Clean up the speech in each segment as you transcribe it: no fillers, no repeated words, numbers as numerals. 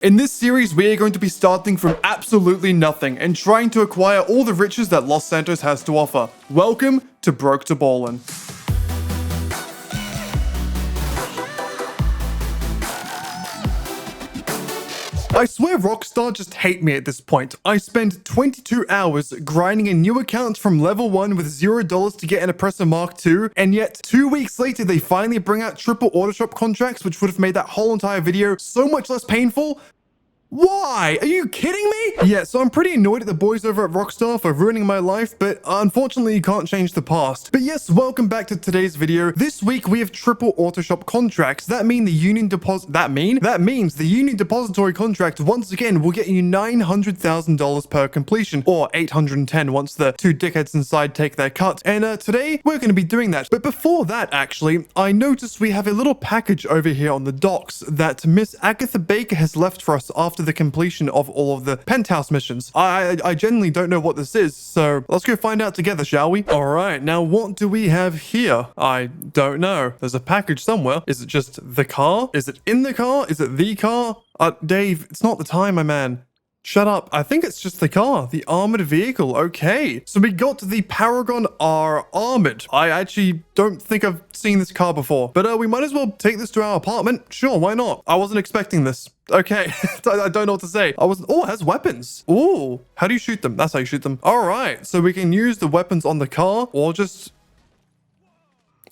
In this series, we are going to be starting from absolutely nothing and trying to acquire all the riches that Los Santos has to offer. Welcome to Broke to Ballin. I swear Rockstar just hate me at this point. I spend 22 hours grinding a new account from level 1 with $0 to get an Oppressor Mark II, and yet 2 weeks later they finally bring out triple auto shop contracts, which would have made that whole entire video so much less painful. Why? Are you kidding me? Yeah, so I'm pretty annoyed at the boys over at Rockstar for ruining my life, but unfortunately you can't change the past. But yes, welcome back to today's video. This week we have triple auto shop contracts. That means the Union Depository contract once again will get you $900,000 per completion, or $810 once the two dickheads inside take their cut. And today we're going to be doing that. But before that, actually, I noticed we have a little package over here on the docks that Miss Agatha Baker has left for us after the completion of all of the penthouse missions. I genuinely don't know what this is, so let's go find out together, shall we? All right, now what do we have here? I don't know. There's a package somewhere. Is it just the car? Is it in the car? Is it the car? Dave, it's not the time, my man. Shut up. I think it's just the car, the armored vehicle. Okay, so we got the Paragon R Armored. I actually don't think I've seen this car before, but we might as well take this to our apartment. Sure, why not? I wasn't expecting this. Okay, I don't know what to say. Oh, it has weapons. Oh, how do you shoot them? That's how you shoot them. All right, so we can use the weapons on the car or just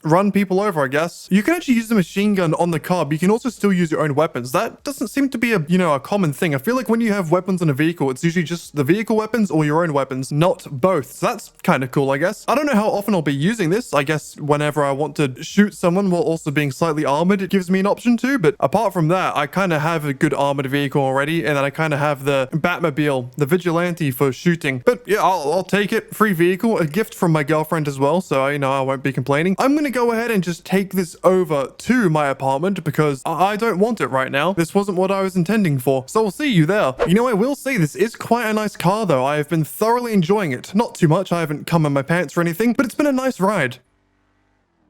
run people over, I guess. You can actually use the machine gun on the car, but you can also still use your own weapons. That doesn't seem to be a common thing. I feel like when you have weapons on a vehicle, it's usually just the vehicle weapons or your own weapons, not both. So that's kind of cool, I guess. I don't know how often I'll be using this. I guess whenever I want to shoot someone while also being slightly armored, it gives me an option to. But apart from that, I kind of have a good armored vehicle already, and then I kind of have the Batmobile, the Vigilante for shooting. But yeah, I'll take it. Free vehicle, a gift from my girlfriend as well, so I won't be complaining. I'm gonna go ahead and just take this over to my apartment because I don't want it right now. This wasn't what I was intending for, so I'll see you there. I will say this is quite a nice car though. I have been thoroughly enjoying it. Not too much, I haven't come in my pants or anything, but it's been a nice ride.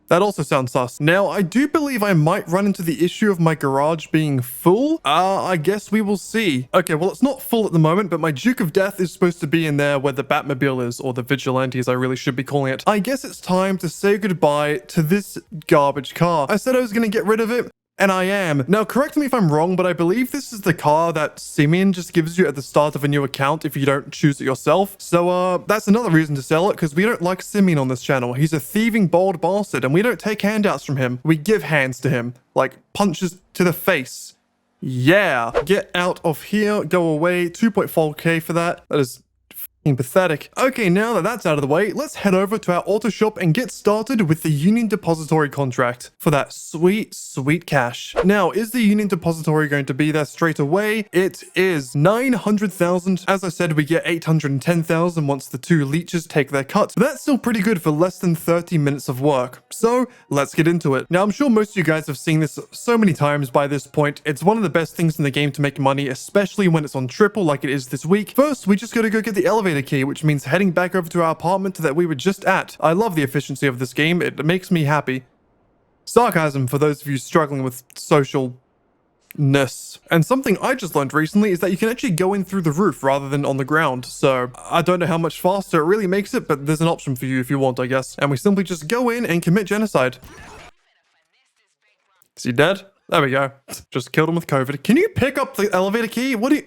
That also sounds sus. Now, I do believe I might run into the issue of my garage being full. I guess we will see. Okay, well, it's not full at the moment, but my Duke of Death is supposed to be in there where the Batmobile is, or the Vigilante, as I really should be calling it. I guess it's time to say goodbye to this garbage car. I said I was going to get rid of it, and I am. Now, correct me if I'm wrong, but I believe this is the car that Simeon just gives you at the start of a new account if you don't choose it yourself. So, that's another reason to sell it, because we don't like Simeon on this channel. He's a thieving, bald bastard, and we don't take handouts from him. We give hands to him, like punches to the face. Yeah. Get out of here. Go away. 2.4K for that. That is pathetic. Okay, now that that's out of the way, let's head over to our auto shop and get started with the Union Depository contract for that sweet, sweet cash. Now, is the Union Depository going to be there straight away? It is 900,000. As I said, we get 810,000 once the two leeches take their cut. That's still pretty good for less than 30 minutes of work. So let's get into it. Now, I'm sure most of you guys have seen this so many times by this point. It's one of the best things in the game to make money, especially when it's on triple like it is this week. First, we just gotta go get the elevator key, which means heading back over to our apartment that we were just at. I love the efficiency of this game. It makes me happy. Sarcasm for those of you struggling with socialness. And something I just learned recently is that you can actually go in through the roof rather than on the ground. So I don't know how much faster it really makes it, but there's an option for you if you want, I guess. And we simply just go in and commit genocide. Is he dead? There we go. Just killed him with COVID. Can you pick up the elevator key? What do you...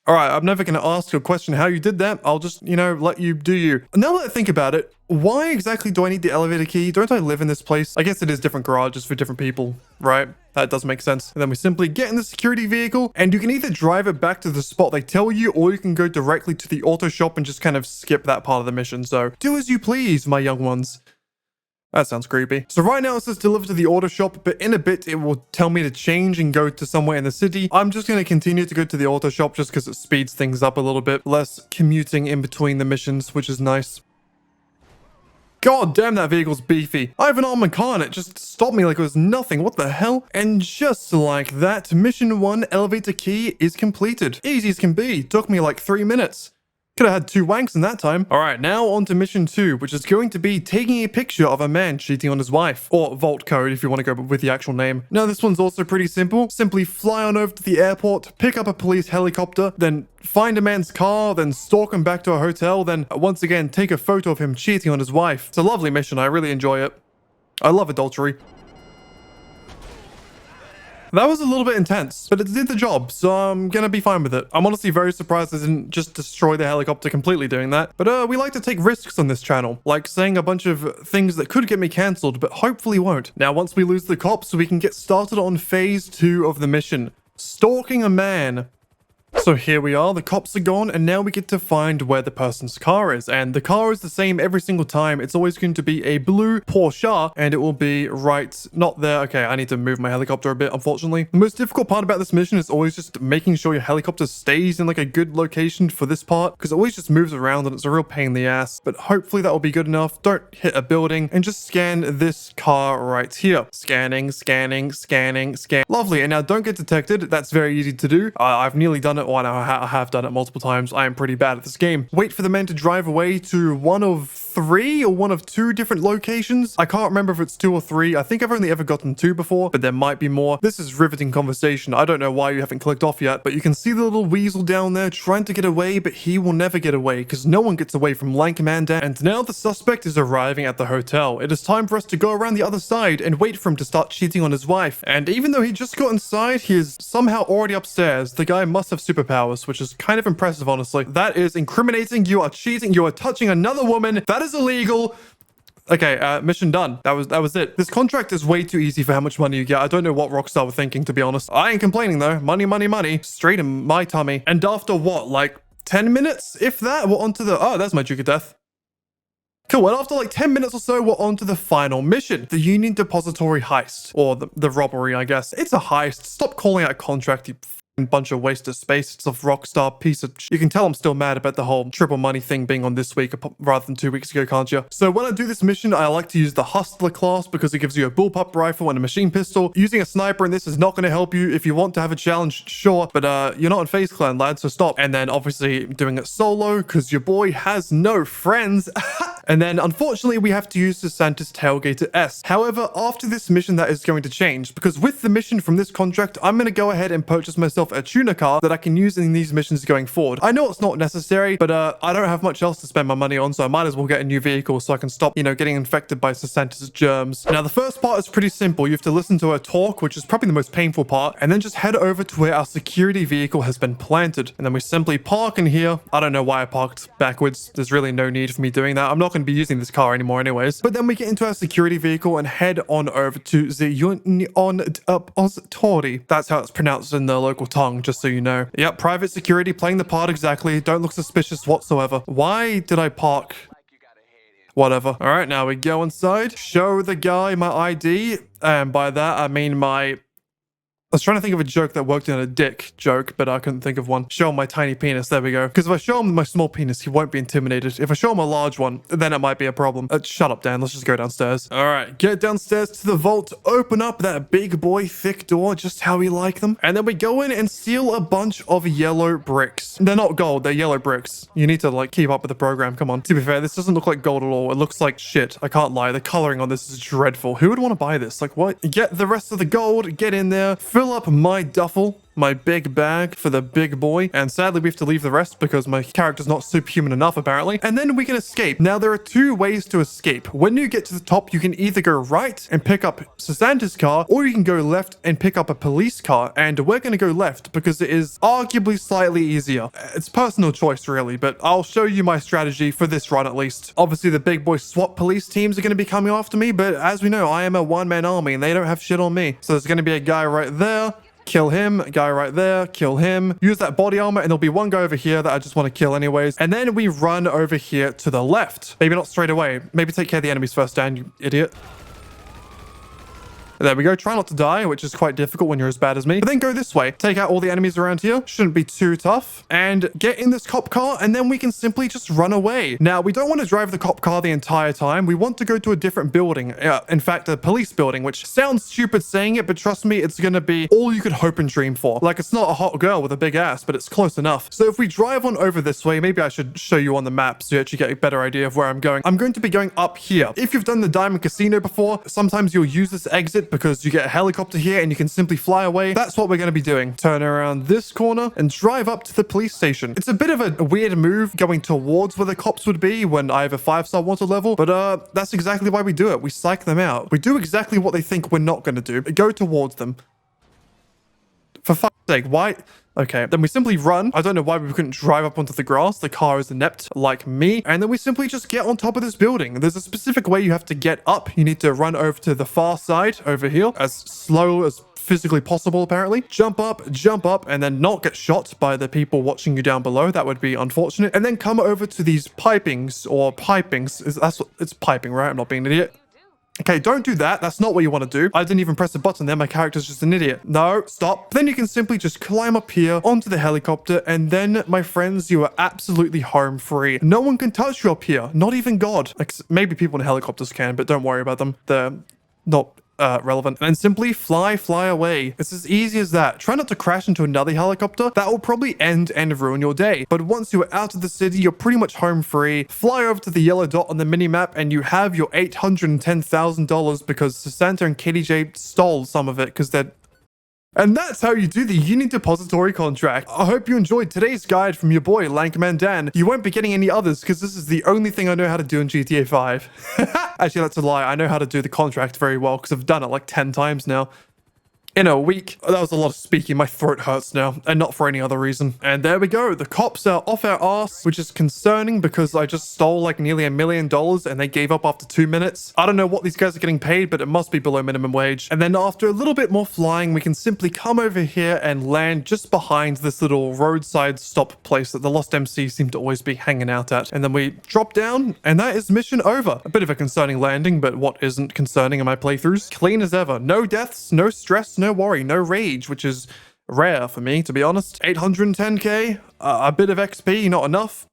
All right, I'm never going to ask a question how you did that. I'll just, let you do you. Now that I think about it, why exactly do I need the elevator key? Don't I live in this place? I guess it is different garages for different people, right? That does make sense. And then we simply get in the security vehicle, and you can either drive it back to the spot they tell you, or you can go directly to the auto shop and just kind of skip that part of the mission. So do as you please, my young ones. That sounds creepy. So right now it says deliver to the auto shop, but in a bit it will tell me to change and go to somewhere in the city. I'm just going to continue to go to the auto shop just because it speeds things up a little bit. Less commuting in between the missions, which is nice. God damn, that vehicle's beefy. I have an armored car and it just stopped me like it was nothing. What the hell? And just like that, mission 1 elevator key is completed. Easy as can be. Took me like 3 minutes. Could have had 2 wanks in that time. All right, now on to mission 2, which is going to be taking a picture of a man cheating on his wife. Or vault code if you want to go with the actual name. Now, this one's also pretty simple. Simply fly on over to the airport, pick up a police helicopter, then find a man's car, then stalk him back to a hotel, then once again take a photo of him cheating on his wife. It's a lovely mission. I really enjoy it. I love adultery. That was a little bit intense, but it did the job, so I'm gonna be fine with it. I'm honestly very surprised I didn't just destroy the helicopter completely doing that. But we like to take risks on this channel, like saying a bunch of things that could get me cancelled, but hopefully won't. Now, once we lose the cops, we can get started on phase 2 of the mission. Stalking a man. So here we are, the cops are gone, and now we get to find where the person's car is. And the car is the same every single time. It's always going to be a blue Porsche, and it will be right, not there. Okay, I need to move my helicopter a bit, unfortunately. The most difficult part about this mission is always just making sure your helicopter stays in like a good location for this part, because it always just moves around and it's a real pain in the ass. But hopefully that will be good enough. Don't hit a building, and just scan this car right here. Scanning, scanning, scanning, scan. Lovely, and now don't get detected. That's very easy to do. I've nearly done it. Well, I have done it multiple times. I am pretty bad at this game. Wait for the men to drive away to one of 3 or one of 2 different locations. I can't remember if it's 2 or 3. I think I've only ever gotten 2 before, but there might be more. This is riveting conversation. I don't know why you haven't clicked off yet, but you can see the little weasel down there trying to get away, but he will never get away because no one gets away from Lankmandan. And now the suspect is arriving at the hotel. It is time for us to go around the other side and wait for him to start cheating on his wife. And even though he just got inside, he is somehow already upstairs. The guy must have superpowers, which is kind of impressive, honestly. That is incriminating. You are cheating. You are touching another woman. That is illegal. Okay, mission done. That was it. This contract is way too easy for how much money you get. I don't know what Rockstar were thinking, to be honest. I ain't complaining though. Money, money, money. Straight in my tummy. And after what, like 10 minutes? If that, we're onto the... Oh, there's my Duke of Death. Cool, and after like 10 minutes or so, we're on to the final mission. The Union Depository heist. Or the robbery, I guess. It's a heist. Stop calling it a contract, you bunch of waste of space. It's a Rockstar piece of... You can tell I'm still mad about the whole triple money thing being on this week rather than 2 weeks ago, can't you? So when I do this mission, I like to use the Hustler class because it gives you a bullpup rifle and a machine pistol. Using a sniper in this is not going to help you. If you want to have a challenge, sure, but you're not in FaZe Clan, lad, so stop. And then obviously doing it solo because your boy has no friends. And then unfortunately we have to use the Santa's Tailgater S. However, after this mission that is going to change because with the mission from this contract, I'm going to go ahead and purchase myself a tuner car that I can use in these missions going forward. I know it's not necessary, but I don't have much else to spend my money on, so I might as well get a new vehicle so I can stop, you know, getting infected by Santa's germs. Now, the first part is pretty simple. You have to listen to her talk, which is probably the most painful part, and then just head over to where our security vehicle has been planted. And then we simply park in here. I don't know why I parked backwards. There's really no need for me doing that. I'm not going to be using this car anymore anyways. But then we get into our security vehicle and head on over to the Union Depository. That's how it's pronounced in the local tongue, just so you know. Yep, private security, playing the part exactly. Don't look suspicious whatsoever. Why did I park? Whatever. All right, now we go inside. Show the guy my ID. And by that, I mean my... I was trying to think of a joke that worked in a dick joke, but I couldn't think of one. Show him my tiny penis. There we go. Because if I show him my small penis, he won't be intimidated. If I show him a large one, then it might be a problem. Shut up, Dan. Let's just go downstairs. All right. Get downstairs to the vault. Open up that big boy thick door, just how we like them. And then we go in and steal a bunch of yellow bricks. They're not gold. They're yellow bricks. You need to, like, keep up with the program. Come on. To be fair, this doesn't look like gold at all. It looks like shit. I can't lie. The coloring on this is dreadful. Who would want to buy this? Like, what? Get the rest of the gold. Get in there. Fill up my duffel, my big bag for the big boy, and sadly we have to leave the rest because my character's not superhuman enough apparently, and then we can escape. Now there are 2 ways to escape. When you get to the top, you can either go right and pick up Santa's car, or you can go left and pick up a police car, and we're going to go left because it is arguably slightly easier. It's personal choice really, but I'll show you my strategy for this run at least. Obviously the big boy SWAT police teams are going to be coming after me, but as we know, I am a one-man army and they don't have shit on me. So there's going to be a guy right there. Kill him, guy right there, kill him. Use that body armor, and there'll be one guy over here that I just want to kill anyways. And then we run over here to the left. Maybe not straight away. Maybe take care of the enemies first, Dan, you idiot. There we go. Try not to die, which is quite difficult when you're as bad as me. But then go this way. Take out all the enemies around here. Shouldn't be too tough. And get in this cop car, and then we can simply just run away. Now, we don't want to drive the cop car the entire time. We want to go to a different building. In fact, a police building, which sounds stupid saying it, but trust me, it's going to be all you could hope and dream for. Like, it's not a hot girl with a big ass, but it's close enough. So if we drive on over this way, maybe I should show you on the map so you actually get a better idea of where I'm going. I'm going to be going up here. If you've done the Diamond Casino before, sometimes you'll use this exit because you get a helicopter here and you can simply fly away. That's what we're going to be doing. Turn around this corner and drive up to the police station. It's a bit of a weird move going towards where the cops would be when I have a 5-star wanted level, but that's exactly why we do it. We psych them out. We do exactly what they think we're not going to do. Go towards them. For fuck's sake, why? Okay, then we simply run. I don't know why we couldn't drive up onto the grass. The car is inept like me. And then we simply just get on top of this building. There's a specific way you have to get up. You need to run over to the far side over here as slow as physically possible, apparently. Jump up, and then not get shot by the people watching you down below. That would be unfortunate. And then come over to these pipings or pipings. It's piping, right? I'm not being an idiot. Okay, don't do that. That's not what you want to do. I didn't even press a button there. My character's just an idiot. No, stop. Then you can simply just climb up here onto the helicopter. And then, my friends, you are absolutely home free. No one can touch you up here. Not even God. Like, maybe people in helicopters can, but don't worry about them. They're not relevant. And then simply fly away. It's as easy as that. Try not to crash into another helicopter. That will probably end and ruin your day. But once you're out of the city, you're pretty much home free. Fly over to the yellow dot on the minimap and you have your $810,000 because Santa and Katie J stole some of it because they're... And that's how you do the Uni Depository contract. I hope you enjoyed today's guide from your boy, Lankmandan. You won't be getting any others because this is the only thing I know how to do in GTA 5. Actually, that's a lie. I know how to do the contract very well because I've done it like 10 times now. In a week. That was a lot of speaking. My throat hurts now, and not for any other reason. And there we go. The cops are off our ass, which is concerning because I just stole like nearly $1 million and they gave up after 2 minutes. I don't know what these guys are getting paid, but it must be below minimum wage. And then after a little bit more flying, we can simply come over here and land just behind this little roadside stop place that the Lost MC seem to always be hanging out at. And then we drop down, and that is mission over. A bit of a concerning landing, but what isn't concerning in my playthroughs? Clean as ever. No deaths, no stress, no worry, no rage, which is rare for me, to be honest. 810k, a bit of XP, not enough,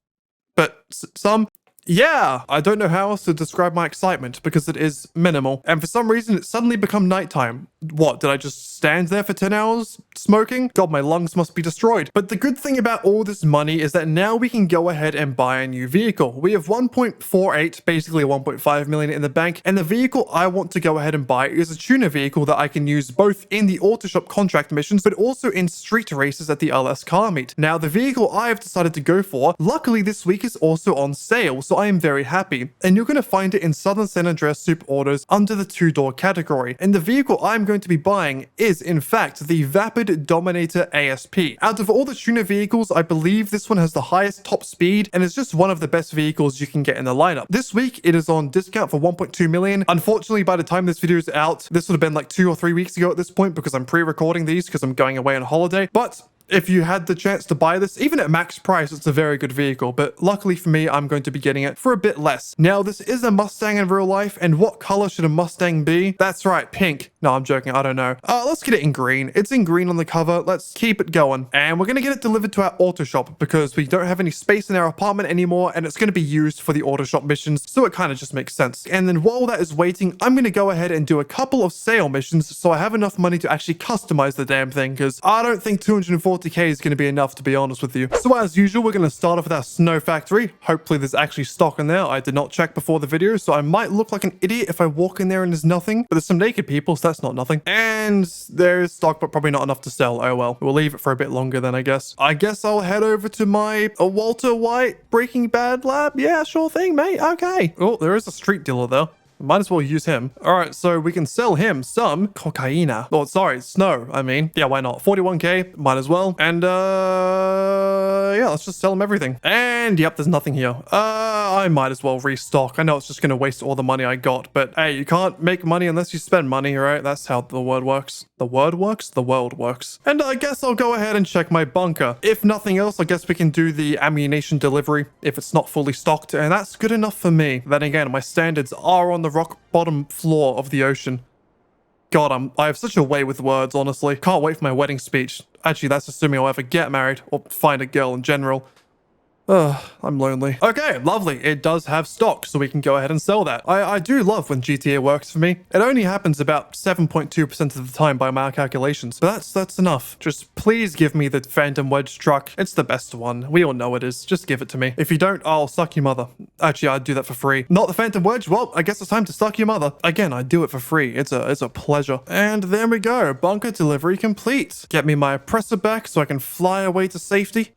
but some. Yeah, I don't know how else to describe my excitement because it is minimal. And for some reason, it's suddenly become nighttime. What, did I just stand there for 10 hours smoking? God, my lungs must be destroyed. But the good thing about all this money is that now we can go ahead and buy a new vehicle. We have 1.48, basically 1.5 million in the bank. And the vehicle I want to go ahead and buy is a tuner vehicle that I can use both in the auto shop contract missions, but also in street races at the LS car meet. Now, the vehicle I have decided to go for, luckily this week is also on sale. So I am very happy. And you're going to find it in Southern San Andreas Super Autos under the 2-door category. And the vehicle I'm going to be buying is, in fact, the Vapid Dominator ASP. Out of all the tuner vehicles, I believe this one has the highest top speed and is just one of the best vehicles you can get in the lineup. This week, it is on discount for 1.2 million. Unfortunately, by the time this video is out, this would have been like 2 or 3 weeks ago at this point because I'm pre-recording these because I'm going away on holiday. But if you had the chance to buy this, even at max price, it's a very good vehicle, but luckily for me, I'm going to be getting it for a bit less. Now, this is a Mustang in real life, and what color should a Mustang be? That's right, pink. No, I'm joking, I don't know. Let's get it in green. It's in green on the cover. Let's keep it going. And we're gonna get it delivered to our auto shop because we don't have any space in our apartment anymore, and it's gonna be used for the auto shop missions, so it kind of just makes sense. And then while that is waiting, I'm gonna go ahead and do a couple of sale missions so I have enough money to actually customize the damn thing, because I don't think 240k is going to be enough, to be honest with you. So as usual, we're going to start off with our snow factory. Hopefully there's actually stock in there. I did not check before the video, so I might look like an idiot if I walk in there and there's nothing. But there's some naked people, so that's not nothing. And there's stock, but probably not enough to sell. Oh well. We'll leave it for a bit longer then, I guess. I guess I'll head over to my Walter White Breaking Bad lab. Yeah, sure thing, mate. Okay. Oh, there is a street dealer though. Might as well use him. All right, so we can sell him some cocaine. Oh, sorry, snow, I mean. Yeah, why not? 41k, might as well. And, yeah, let's just sell him everything. And, yep, there's nothing here. I might as well restock. I know it's just gonna waste all the money I got, but hey, you can't make money unless you spend money, right? That's how the word works. The word works? The world works. And I guess I'll go ahead and check my bunker. If nothing else, I guess we can do the ammunition delivery if it's not fully stocked, and that's good enough for me. Then again, my standards are on the rock bottom floor of the ocean. God, I have such a way with words, honestly. Can't wait for my wedding speech. Actually, that's assuming I'll ever get married or find a girl in general. Ugh, I'm lonely. Okay, lovely. It does have stock, so we can go ahead and sell that. I do love when GTA works for me. It only happens about 7.2% of the time by my calculations, but that's enough. Just please give me the Phantom Wedge truck. It's the best one. We all know it is. Just give it to me. If you don't, I'll suck your mother. Actually, I'd do that for free. Not the Phantom Wedge? Well, I guess it's time to suck your mother. Again, I do it for free. It's a pleasure. And there we go. Bunker delivery complete. Get me my oppressor back so I can fly away to safety.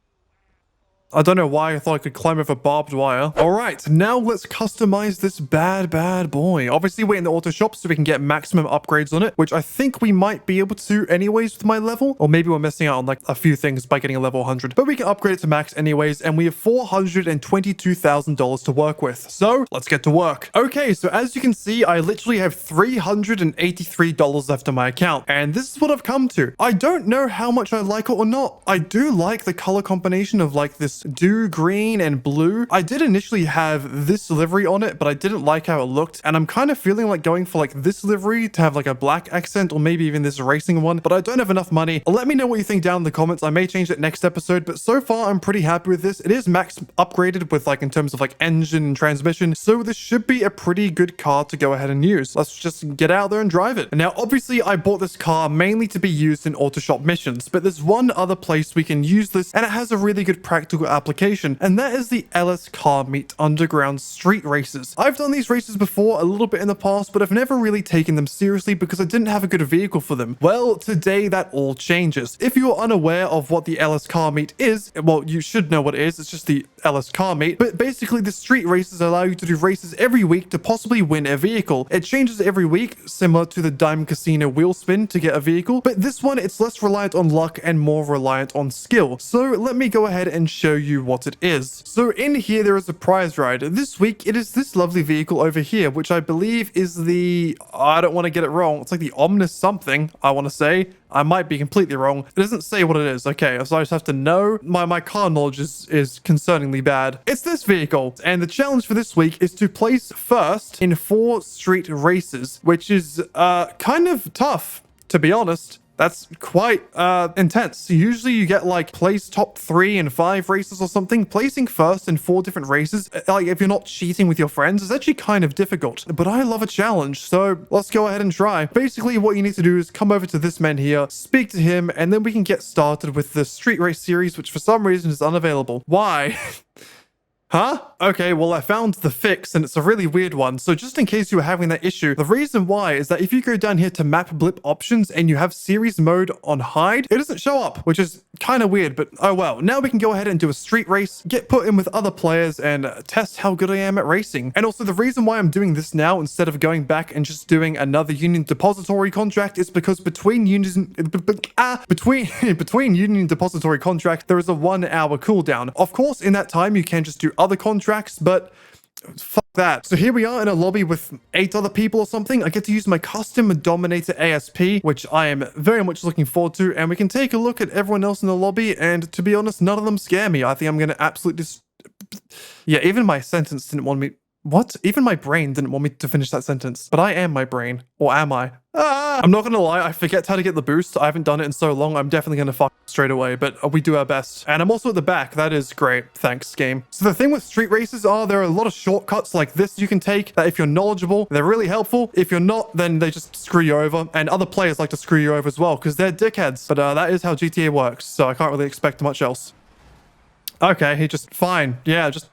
I don't know why I thought I could climb over barbed wire. All right, now let's customize this bad boy. Obviously, we're in the auto shop so we can get maximum upgrades on it, which I think we might be able to anyways with my level. Or maybe we're missing out on like a few things by getting a level 100. But we can upgrade it to max anyways, and we have $422,000 to work with. So let's get to work. Okay, so as you can see, I literally have $383 left on my account. And this is what I've come to. I don't know how much I like it or not. I do like the color combination of like this dew green and blue. I did initially have this livery on it, but I didn't like how it looked, and I'm kind of feeling like going for like this livery to have like a black accent, or maybe even this racing one, but I don't have enough money. Let me know what you think down in the comments. I may change it next episode, but so far I'm pretty happy with this. It is max upgraded with like in terms of like engine and transmission, so this should be a pretty good car to go ahead and use. Let's just get out there and drive it. Now obviously I bought this car mainly to be used in auto shop missions, but there's one other place we can use this, and it has a really good practical application, and that is the LS Car Meet Underground Street Races. I've done these races before a little bit in the past, but I've never really taken them seriously because I didn't have a good vehicle for them. Well, today that all changes. If you're unaware of what the LS Car Meet is, well, you should know what it is. It's just the LS Car Meet, but basically the street races allow you to do races every week to possibly win a vehicle. It changes every week, similar to the Diamond Casino wheel spin to get a vehicle, but this one, it's less reliant on luck and more reliant on skill. So let me go ahead and show you what it is. So in here there is a prize ride. This week it is this lovely vehicle over here, which I believe is the, I don't want to get it wrong, it's like the Omnis something, I want to say. I might be completely wrong. It doesn't say what it is. Okay, so I just have to know. My car knowledge is concerningly bad. It's this vehicle, and the challenge for this week is to place first in 4 street races, which is kind of tough, to be honest. That's quite intense. Usually you get like place top 3 in 5 races or something. Placing first in 4 different races, like if you're not cheating with your friends, is actually kind of difficult. But I love a challenge, so let's go ahead and try. Basically, what you need to do is come over to this man here, speak to him, and then we can get started with the street race series, which for some reason is unavailable. Why? Huh? Okay, well, I found the fix, and it's a really weird one. So just in case you were having that issue, the reason why is that if you go down here to map blip options and you have series mode on hide, it doesn't show up, which is kind of weird, but oh well. Now we can go ahead and do a street race, get put in with other players, and test how good I am at racing. And also the reason why I'm doing this now instead of going back and just doing another Union Depository contract is because between Union Depository contract, there is a 1-hour cooldown. Of course, in that time, you can just do other contracts, but fuck that. So here we are in a lobby with 8 other people or something. I get to use my custom Dominator ASP, which I am very much looking forward to, and we can take a look at everyone else in the lobby, and to be honest, none of them scare me. I think I'm gonna absolutely yeah, even my sentence didn't want me. What? Even my brain didn't want me to finish that sentence. But I am my brain. Or am I? I'm not gonna lie, I forget how to get the boost. I haven't done it in so long, I'm definitely gonna fuck straight away, but we do our best. And I'm also at the back. That is great. Thanks, game. So the thing with street races are there are a lot of shortcuts like this you can take that if you're knowledgeable, they're really helpful. If you're not, then they just screw you over. And other players like to screw you over as well because they're dickheads. But that is how GTA works, so I can't really expect much else. Okay, he just fine. Yeah, just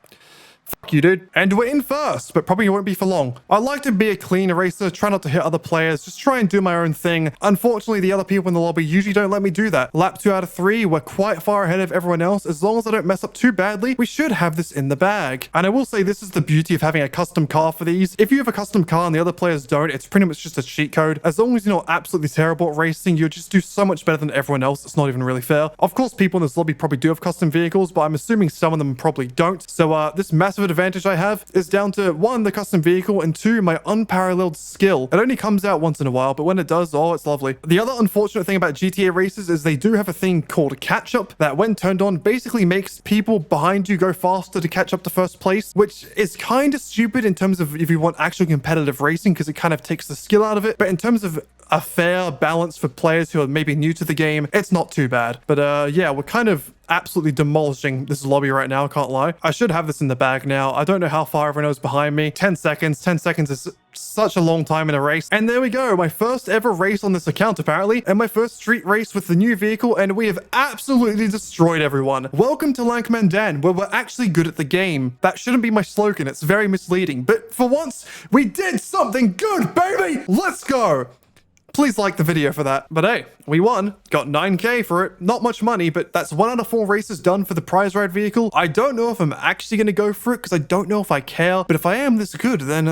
fuck you, dude. And we're in first, but probably won't be for long. I like to be a clean racer, try not to hit other players, just try and do my own thing. Unfortunately, the other people in the lobby usually don't let me do that. Lap 2 out of 3, we're quite far ahead of everyone else. As long as I don't mess up too badly, we should have this in the bag. And I will say this is the beauty of having a custom car for these. If you have a custom car and the other players don't, it's pretty much just a cheat code. As long as you're not absolutely terrible at racing, you'll just do so much better than everyone else. It's not even really fair. Of course, people in this lobby probably do have custom vehicles, but I'm assuming some of them probably don't. So this massive advantage advantage I have is down to 1, the custom vehicle, and 2, my unparalleled skill. It only comes out once in a while, but when it does, oh, it's lovely. The other unfortunate thing about GTA races is they do have a thing called catch up that when turned on basically makes people behind you go faster to catch up to first place, which is kind of stupid in terms of if you want actual competitive racing because it kind of takes the skill out of it. But in terms of a fair balance for players who are maybe new to the game, it's not too bad. But yeah, we're kind of absolutely demolishing this lobby right now, can't lie. I should have this in the bag now. I don't know how far everyone is behind me. 10 seconds. 10 seconds is such a long time in a race. And there we go. My first ever race on this account, apparently. And my first street race with the new vehicle. And we have absolutely destroyed everyone. Welcome to Lankmandan, where we're actually good at the game. That shouldn't be my slogan. It's very misleading. But for once, we did something good, baby. Let's go. Please like the video for that. But hey, we won. Got 9k for it. Not much money, but that's 1 out of 4 races done for the prize ride vehicle. I don't know if I'm actually going to go for it because I don't know if I care. But if I am this good, then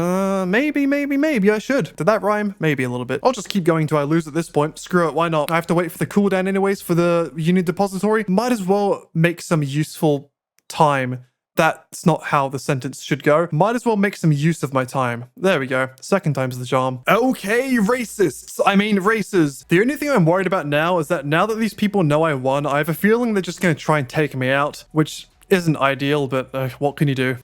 maybe I should. Did that rhyme? Maybe a little bit. I'll just keep going till I lose at this point. Screw it. Why not? I have to wait for the cooldown anyways for the Union Depository. Might as well make some useful time. That's not how the sentence should go. Might as well make some use of my time. There we go. Second time's the charm. Okay, racists. I mean, racers. The only thing I'm worried about now is that now that these people know I won, I have a feeling they're just going to try and take me out, which isn't ideal, but what can you do?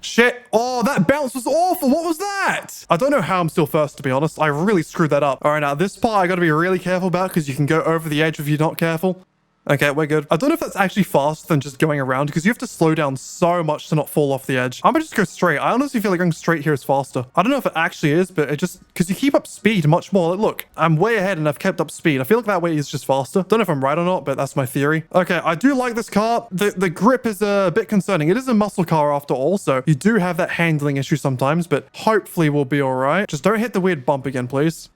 Shit. Oh, that bounce was awful. What was that? I don't know how I'm still first, to be honest. I really screwed that up. All right, now this part I got to be really careful about because you can go over the edge if you're not careful. Okay, we're good. I don't know if that's actually faster than just going around because you have to slow down so much to not fall off the edge. I'm gonna just go straight. I honestly feel like going straight here is faster. I don't know if it actually is, but it just, because you keep up speed much more. Like, look, I'm way ahead and I've kept up speed. I feel like that way is just faster. Don't know if I'm right or not, but that's my theory. Okay, I do like this car. The grip is a bit concerning. It is a muscle car after all, so you do have that handling issue sometimes, but hopefully we'll be all right. Just don't hit the weird bump again, please.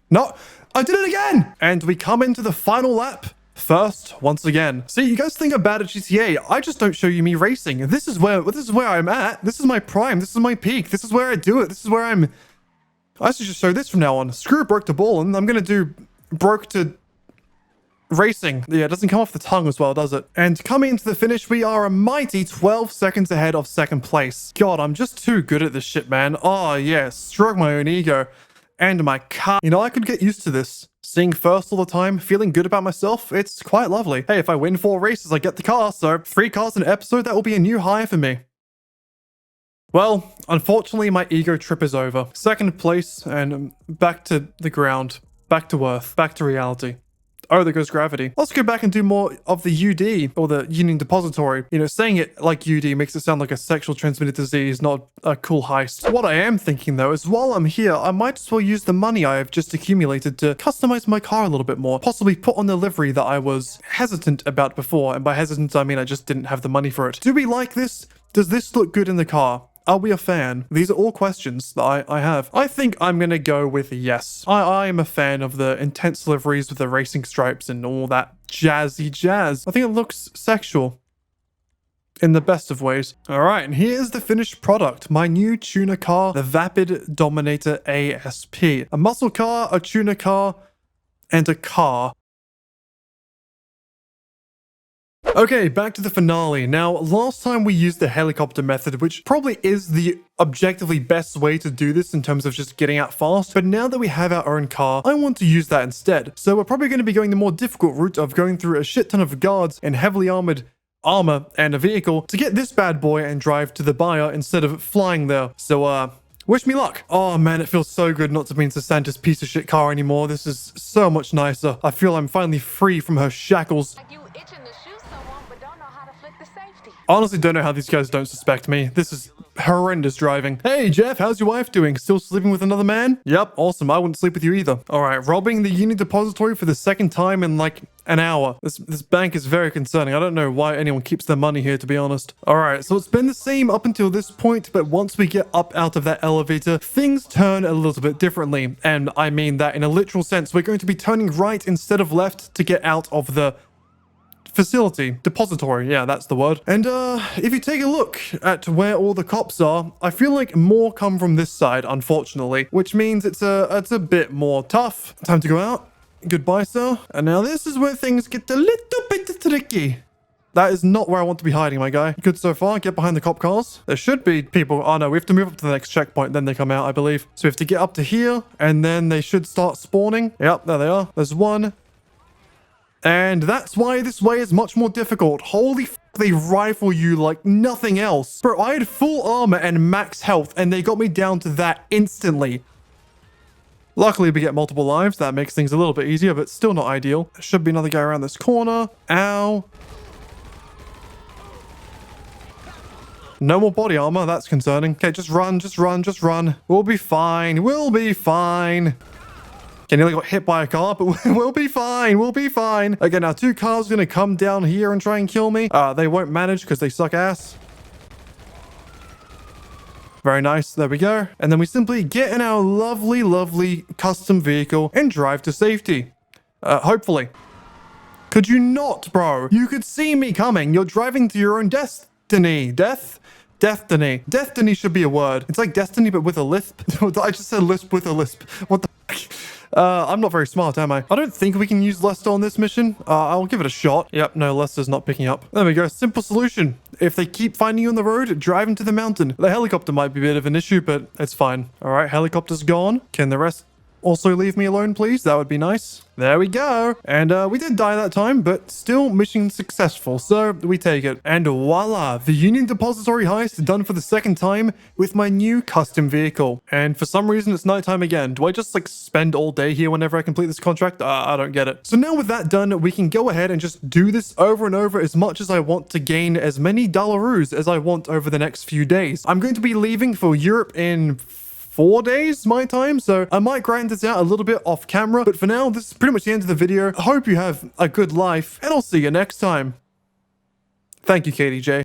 No, I did it again! And we come into the final lap. First, once again. See, you guys think I'm bad at GTA. I just don't show you me racing. This is where I'm at. This is my prime. This is my peak. This is where I do it. This is where I should just show this from now on. Screw broke to Ballin. I'm gonna do broke to racing. Yeah, it doesn't come off the tongue as well, does it? And coming into the finish, we are a mighty 12 seconds ahead of second place. God, I'm just too good at this shit, man. Oh yeah, stroke my own ego. And my car. You know, I could get used to this. Seeing first all the time, feeling good about myself, it's quite lovely. Hey, if I win 4 races, I get the car, so 3 cars in an episode, that will be a new high for me. Well, unfortunately, my ego trip is over. Second place, and back to the ground. Back to Earth. Back to reality. Oh, there goes gravity. Let's go back and do more of the UD, or the Union Depository. You know, saying it like UD makes it sound like a sexual transmitted disease, not a cool heist. What I am thinking, though, is while I'm here, I might as well use the money I have just accumulated to customize my car a little bit more. Possibly put on the livery that I was hesitant about before. And by hesitant, I mean I just didn't have the money for it. Do we like this? Does this look good in the car? Are we a fan? These are all questions that I have. I think I'm going to go with yes. I am a fan of the intense liveries with the racing stripes and all that jazzy jazz. I think it looks sexual. In the best of ways. Alright, and here's the finished product. My new tuner car, the Vapid Dominator ASP. A muscle car, a tuner car, and a car. Okay, back to the finale. Now, last time we used the helicopter method, which probably is the objectively best way to do this in terms of just getting out fast, but now that we have our own car, I want to use that instead. So we're probably going to be going the more difficult route of going through a shit ton of guards and heavily armored armor and a vehicle to get this bad boy and drive to the buyer instead of flying there. So, wish me luck. Oh man, it feels so good not to be in Santa's piece of shit car anymore. This is so much nicer. I feel I'm finally free from her shackles. Honestly, don't know how these guys don't suspect me. This is horrendous driving. Hey, Jeff, how's your wife doing? Still sleeping with another man? Yep, awesome. I wouldn't sleep with you either. All right, robbing the Union Depository for the second time in like an hour. This bank is very concerning. I don't know why anyone keeps their money here, to be honest. All right, so it's been the same up until this point, but once we get up out of that elevator, things turn a little bit differently. And I mean that in a literal sense. We're going to be turning right instead of left to get out of the facility. Depository, yeah, that's the word. And if you take a look at where all the cops are, I feel like more come from this side, unfortunately, which means it's a bit more tough. Time to go out. Goodbye, sir. And now this is where things get a little bit tricky. That is not where I want to be hiding, my guy. Good so far. Get behind the cop cars. There should be people. Oh, no. We have to move up to the next checkpoint. Then they come out, I believe. So we have to get up to here. And then they should start spawning. Yep, there they are. There's one. And that's why this way is much more difficult. Holy f***, they rifle you like nothing else. Bro, I had full armor and max health, and they got me down to that instantly. Luckily, we get multiple lives. That makes things a little bit easier, but still not ideal. There should be another guy around this corner. Ow. No more body armor. That's concerning. Okay, just run, just run, just run. We'll be fine. We'll be fine. Okay, nearly got hit by a car, but we'll be fine. We'll be fine. Okay, now 2 cars are going to come down here and try and kill me. They won't manage because they suck ass. Very nice. There we go. And then we simply get in our lovely, lovely custom vehicle and drive to safety. Hopefully. Could you not, bro? You could see me coming. You're driving to your own destiny. Destiny. Destiny should be a word. It's like destiny, but with a lisp. I just said lisp with a lisp. What the fuck? I'm not very smart, am I? I don't think we can use Lester on this mission. I'll give it a shot. Yep, no, Lester's not picking up. There we go. Simple solution. If they keep finding you on the road, drive into the mountain. The helicopter might be a bit of an issue, but it's fine. All right, helicopter's gone. Can the rest also leave me alone, please? That would be nice. There we go. And we did die that time, but still mission successful. So we take it. And voila, the Union Depository heist done for the second time with my new custom vehicle. And for some reason, it's nighttime again. Do I just like spend all day here whenever I complete this contract? I don't get it. So now with that done, we can go ahead and just do this over and over as much as I want to gain as many dollaroos as I want over the next few days. I'm going to be leaving for Europe in 4 days my time, so I might grind this out a little bit off camera, but for now this is pretty much the end of the video. I hope you have a good life, and I'll see you next time. Thank you, KDJ.